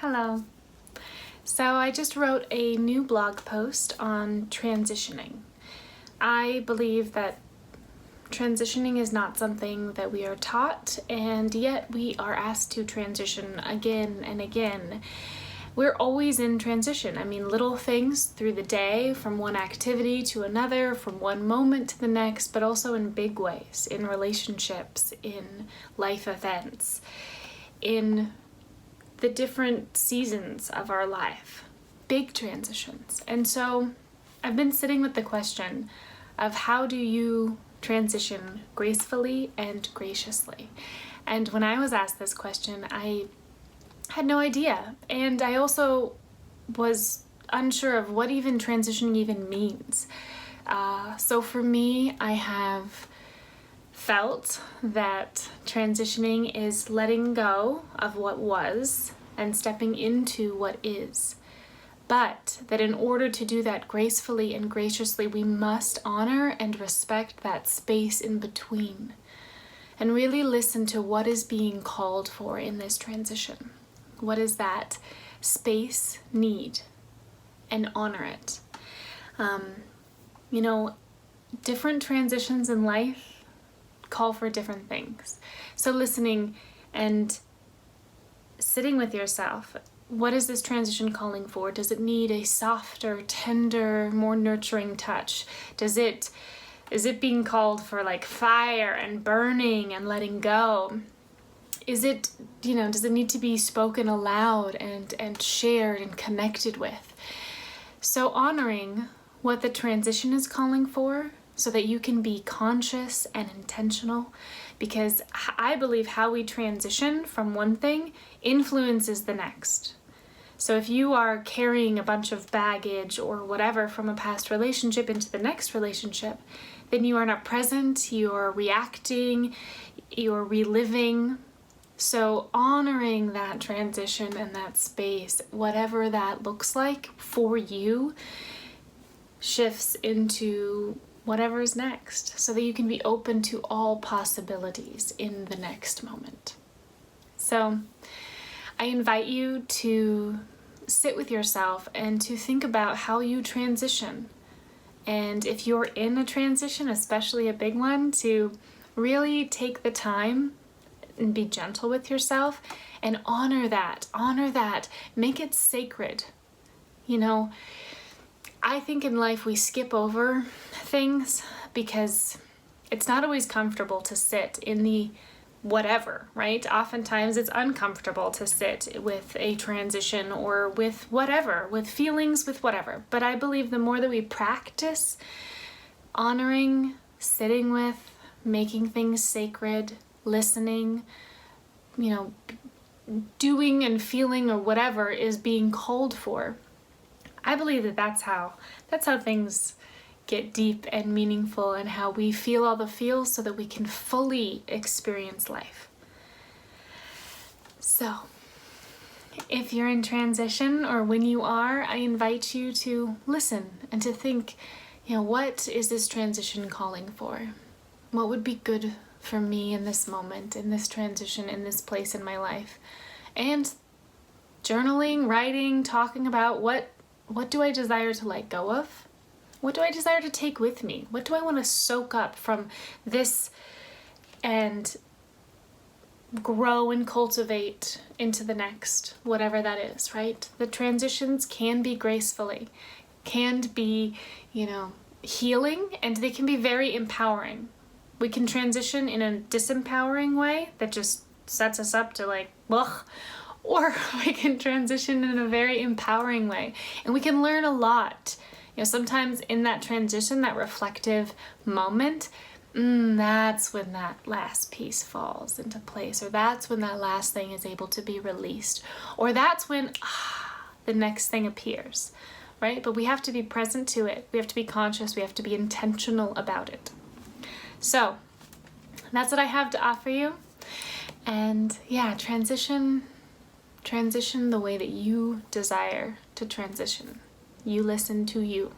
Hello. So I just wrote a new blog post on transitioning. I believe that transitioning is not something that we are taught, and yet we are asked to transition again and again. We're always in transition. I mean, little things through the day, from one activity to another, from one moment to the next, but also in big ways, in relationships, in life events, in the different seasons of our life, big transitions. And so I've been sitting with the question of how do you transition gracefully and graciously? And when I was asked this question, I had no idea. And I also was unsure of what even transitioning even means. So for me, I have felt that transitioning is letting go of what was and stepping into what is. But that in order to do that gracefully and graciously, we must honor and respect that space in between and really listen to what is being called for in this transition. What does that space need? And honor it. Different transitions in life call for different things. So listening and sitting with yourself, what is this transition calling for? Does it need a softer, tender, more nurturing touch? Is it being called for like fire and burning and letting go? Does it need to be spoken aloud and shared and connected with? So honoring what the transition is calling for so that you can be conscious and intentional, because I believe how we transition from one thing influences the next. So if you are carrying a bunch of baggage or whatever from a past relationship into the next relationship, then you are not present, you're reacting, you're reliving. So honoring that transition and that space, whatever that looks like for you, shifts into whatever is next, so that you can be open to all possibilities in the next moment. So I invite you to sit with yourself and to think about how you transition. And if you're in a transition, especially a big one, to really take the time and be gentle with yourself and honor that, make it sacred. I think in life we skip over things because it's not always comfortable to sit in the whatever, right? Oftentimes it's uncomfortable to sit with a transition or with whatever, with feelings, with whatever. But I believe the more that we practice honoring, sitting with, making things sacred, listening, doing and feeling or whatever is being called for, I believe that that's how things get deep and meaningful, and how we feel all the feels so that we can fully experience life. So if you're in transition, or when you are, I invite you to listen and to think, what is this transition calling for? What would be good for me in this moment, in this transition, in this place in my life? And journaling, writing, talking about what do I desire to let go of? What do I desire to take with me? What do I want to soak up from this and grow and cultivate into the next, whatever that is, right? The transitions can be gracefully, can be, healing, and they can be very empowering. We can transition in a disempowering way that just sets us up to like, ugh. Or we can transition in a very empowering way. And we can learn a lot. Sometimes in that transition, that reflective moment, that's when that last piece falls into place. Or that's when that last thing is able to be released. Or that's when the next thing appears, right? But we have to be present to it. We have to be conscious. We have to be intentional about it. So that's what I have to offer you. And transition the way that you desire to transition. You listen to you.